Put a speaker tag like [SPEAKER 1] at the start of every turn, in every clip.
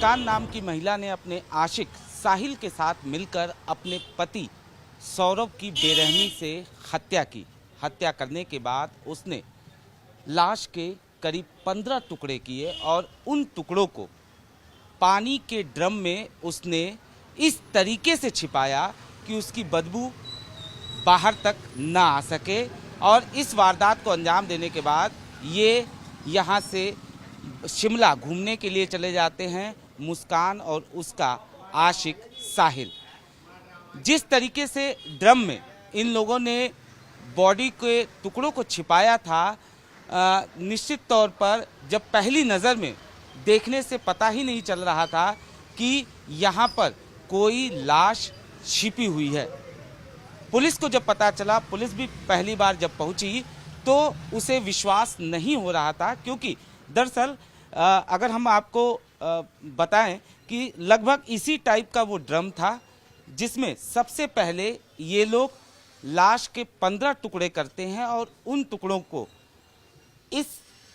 [SPEAKER 1] मुस्कान नाम की महिला ने अपने आशिक साहिल के साथ मिलकर अपने पति सौरभ की बेरहमी से हत्या की। हत्या करने के बाद उसने लाश के करीब 15 टुकड़े किए और उन टुकड़ों को पानी के ड्रम में उसने इस तरीके से छिपाया कि उसकी बदबू बाहर तक ना आ सके। और इस वारदात को अंजाम देने के बाद ये यहाँ से शिमला घूमने के लिए चले जाते हैं मुस्कान और उसका आशिक साहिल। जिस तरीके से ड्रम में इन लोगों ने बॉडी के टुकड़ों को छिपाया था, निश्चित तौर पर जब पहली नज़र में देखने से पता ही नहीं चल रहा था कि यहाँ पर कोई लाश छिपी हुई है। पुलिस को जब पता चला, पुलिस भी पहली बार जब पहुंची तो उसे विश्वास नहीं हो रहा था, क्योंकि दरअसल अगर हम आपको बताएं कि लगभग इसी टाइप का वो ड्रम था जिसमें सबसे पहले ये लोग लाश के 15 टुकड़े करते हैं और उन टुकड़ों को इस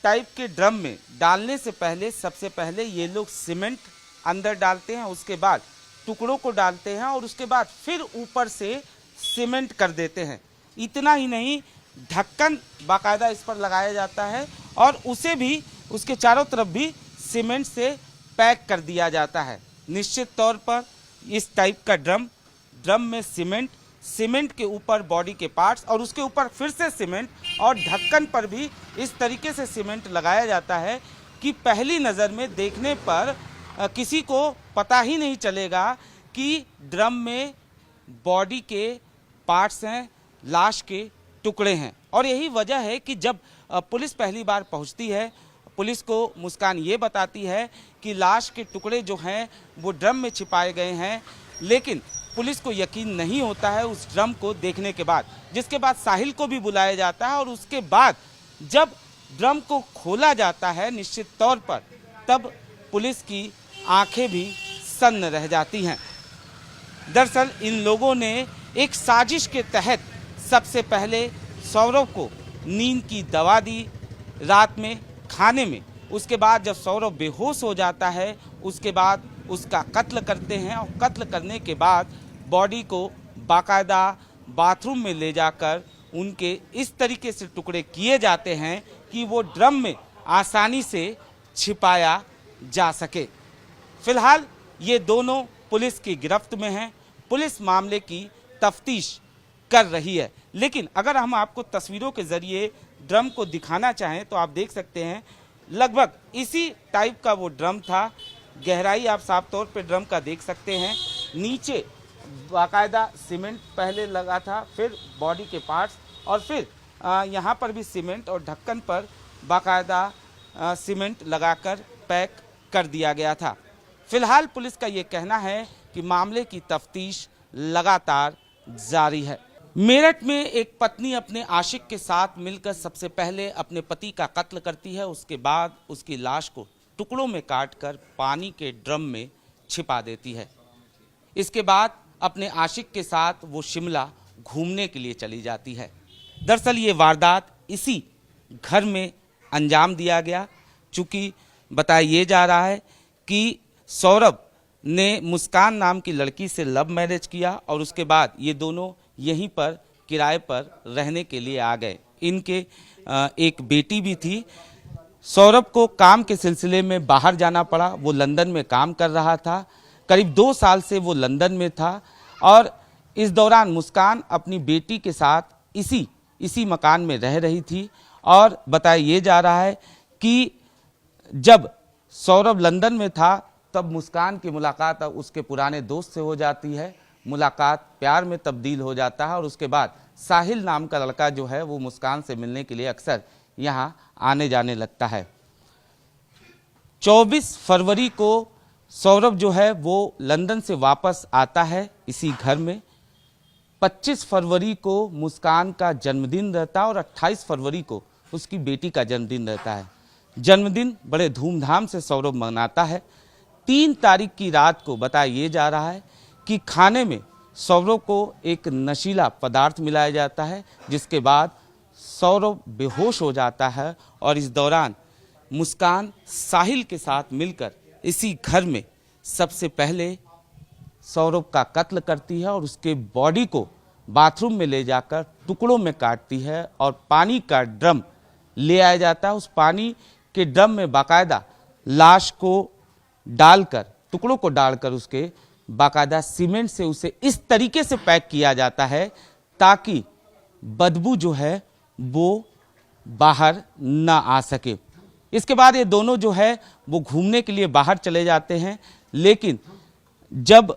[SPEAKER 1] टाइप के ड्रम में डालने से पहले सबसे पहले ये लोग सीमेंट अंदर डालते हैं, उसके बाद टुकड़ों को डालते हैं और उसके बाद फिर ऊपर से सीमेंट कर देते हैं। इतना ही नहीं, ढक्कन बाकायदा इस पर लगाया जाता है और उसे भी उसके चारों तरफ भी सीमेंट से पैक कर दिया जाता है। निश्चित तौर पर इस टाइप का ड्रम में सीमेंट के ऊपर बॉडी के पार्ट्स और उसके ऊपर फिर से सीमेंट और ढक्कन पर भी इस तरीके से सीमेंट लगाया जाता है कि पहली नज़र में देखने पर किसी को पता ही नहीं चलेगा कि ड्रम में बॉडी के पार्ट्स हैं, लाश के टुकड़े हैं। और यही वजह है कि जब पुलिस पहली बार पहुंचती है, पुलिस को मुस्कान ये बताती है कि लाश के टुकड़े जो हैं वो ड्रम में छिपाए गए हैं, लेकिन पुलिस को यकीन नहीं होता है उस ड्रम को देखने के बाद। जिसके बाद साहिल को भी बुलाया जाता है और उसके बाद जब ड्रम को खोला जाता है, निश्चित तौर पर तब पुलिस की आंखें भी सन्न रह जाती हैं। दरअसल इन लोगों ने एक साजिश के तहत सबसे पहले सौरभ को नींद की दवा दी रात में खाने में। उसके बाद जब सौरभ बेहोश हो जाता है, उसके बाद उसका कत्ल करते हैं और कत्ल करने के बाद बॉडी को बाकायदा बाथरूम में ले जाकर उनके इस तरीके से टुकड़े किए जाते हैं कि वो ड्रम में आसानी से छिपाया जा सके। फिलहाल ये दोनों पुलिस की गिरफ्त में हैं। पुलिस मामले की तफ्तीश कर रही है। लेकिन अगर हम आपको तस्वीरों के जरिए ड्रम को दिखाना चाहें तो आप देख सकते हैं लगभग इसी टाइप का वो ड्रम था। गहराई आप साफ तौर पे ड्रम का देख सकते हैं। नीचे बाकायदा सीमेंट पहले लगा था, फिर बॉडी के पार्ट्स और फिर यहाँ पर भी सीमेंट और ढक्कन पर बाकायदा सीमेंट लगाकर पैक कर दिया गया था। फिलहाल पुलिस का ये कहना है कि मामले की तफ्तीश लगातार जारी है। मेरठ में एक पत्नी अपने आशिक के साथ मिलकर सबसे पहले अपने पति का कत्ल करती है, उसके बाद उसकी लाश को टुकड़ों में काटकर पानी के ड्रम में छिपा देती है। इसके बाद अपने आशिक के साथ वो शिमला घूमने के लिए चली जाती है। दरअसल ये वारदात इसी घर में अंजाम दिया गया। चूँकि बताया ये जा रहा है कि सौरभ ने मुस्कान नाम की लड़की से लव मैरिज किया और उसके बाद ये दोनों यहीं पर किराए पर रहने के लिए आ गए। इनके एक बेटी भी थी। सौरभ को काम के सिलसिले में बाहर जाना पड़ा। वो लंदन में काम कर रहा था। करीब 2 साल से वो लंदन में था और इस दौरान मुस्कान अपनी बेटी के साथ इसी मकान में रह रही थी। और बताया ये जा रहा है कि जब सौरभ लंदन में था तब मुस्कान की मुलाकात उसके पुराने दोस्त से हो जाती है। मुलाकात प्यार में तब्दील हो जाता है और उसके बाद साहिल नाम का लड़का जो है वो मुस्कान से मिलने के लिए अक्सर यहाँ आने जाने लगता है। 24 फरवरी को सौरभ जो है वो लंदन से वापस आता है इसी घर में। 25 फरवरी को मुस्कान का जन्मदिन रहता है और 28 फरवरी को उसकी बेटी का जन्मदिन रहता है। जन्मदिन बड़े धूमधाम से सौरभ मनाता है। 3 तारीख की रात को बताया ये जा रहा है कि खाने में सौरभ को एक नशीला पदार्थ मिलाया जाता है, जिसके बाद सौरभ बेहोश हो जाता है और इस दौरान मुस्कान साहिल के साथ मिलकर इसी घर में सबसे पहले सौरभ का कत्ल करती है और उसके बॉडी को बाथरूम में ले जाकर टुकड़ों में काटती है और पानी का ड्रम ले आया जाता है। उस पानी के ड्रम में बाकायदा लाश को डालकर, टुकड़ों को डालकर उसके बाकायदा सीमेंट से उसे इस तरीके से पैक किया जाता है ताकि बदबू जो है वो बाहर ना आ सके। इसके बाद ये दोनों जो है वो घूमने के लिए बाहर चले जाते हैं, लेकिन जब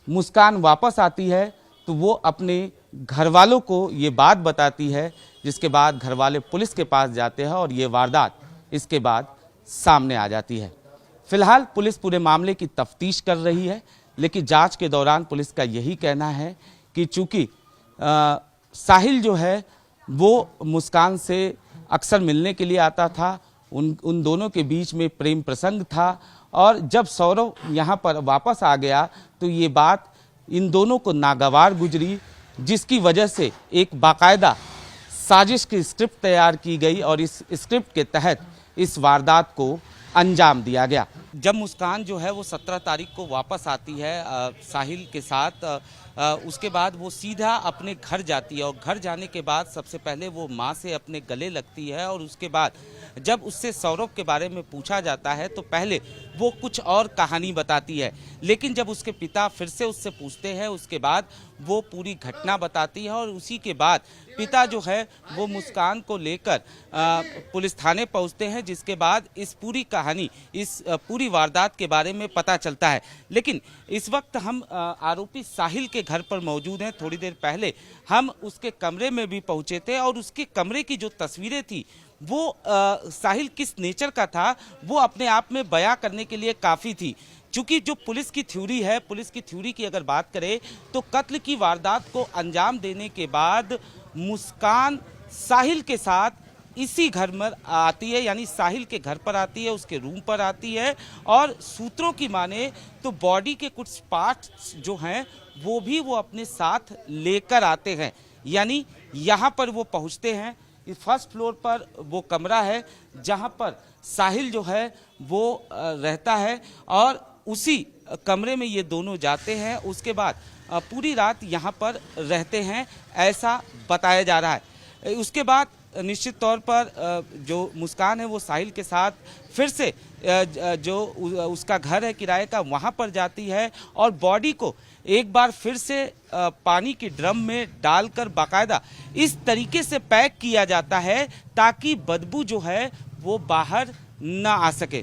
[SPEAKER 1] मुस्कान वापस आती है तो वो अपने घर वालों को ये बात बताती है, जिसके बाद घर वाले पुलिस के पास जाते हैं और ये वारदात इसके बाद सामने आ जाती है। फिलहाल पुलिस पूरे मामले की तफ्तीश कर रही है, लेकिन जांच के दौरान पुलिस का यही कहना है कि चूंकि साहिल जो है वो मुस्कान से अक्सर मिलने के लिए आता था, उन दोनों के बीच में प्रेम प्रसंग था और जब सौरभ यहाँ पर वापस आ गया तो ये बात इन दोनों को नागवार गुजरी, जिसकी वजह से एक बाकायदा साजिश की स्क्रिप्ट तैयार की गई और इस स्क्रिप्ट के तहत इस वारदात को अंजाम दिया गया। जब मुस्कान जो है वो 17 तारीख को वापस आती है साहिल के साथ, उसके बाद वो सीधा अपने घर जाती है और घर जाने के बाद सबसे पहले वो माँ से अपने गले लगती है और उसके बाद जब उससे सौरभ के बारे में पूछा जाता है तो पहले वो कुछ और कहानी बताती है, लेकिन जब उसके पिता फिर से उससे पूछते हैं उसके बाद वो पूरी घटना बताती है और उसी के बाद पिता जो है वो मुस्कान को लेकर पुलिस थाने पहुंचते हैं, जिसके बाद इस पूरी कहानी, इस पूरी वारदात के बारे में पता चलता है। लेकिन इस वक्त हम आरोपी साहिल के घर पर मौजूद हैं। थोड़ी देर पहले हम उसके कमरे में भी पहुंचे थे और उसके कमरे की जो तस्वीरें थी वो साहिल किस नेचर का था वो अपने आप में बयां करने के लिए काफ़ी थी। चूंकि जो पुलिस की थ्योरी है, पुलिस की थ्योरी की अगर बात करें तो कत्ल की वारदात को अंजाम देने के बाद मुस्कान साहिल के साथ इसी घर में आती है, यानी साहिल के घर पर आती है, उसके रूम पर आती है और सूत्रों की माने तो बॉडी के कुछ पार्ट्स जो हैं वो भी वो अपने साथ लेकर आते हैं। यानी यहाँ पर वो पहुँचते हैं, फर्स्ट फ्लोर पर वो कमरा है जहाँ पर साहिल जो है वो रहता है और उसी कमरे में ये दोनों जाते हैं। उसके बाद पूरी रात यहाँ पर रहते हैं ऐसा बताया जा रहा है। उसके बाद निश्चित तौर पर जो मुस्कान है वो साहिल के साथ फिर से जो उसका घर है किराए का वहाँ पर जाती है और बॉडी को एक बार फिर से पानी के ड्रम में डालकर बाकायदा इस तरीके से पैक किया जाता है ताकि बदबू जो है वो बाहर ना आ सके।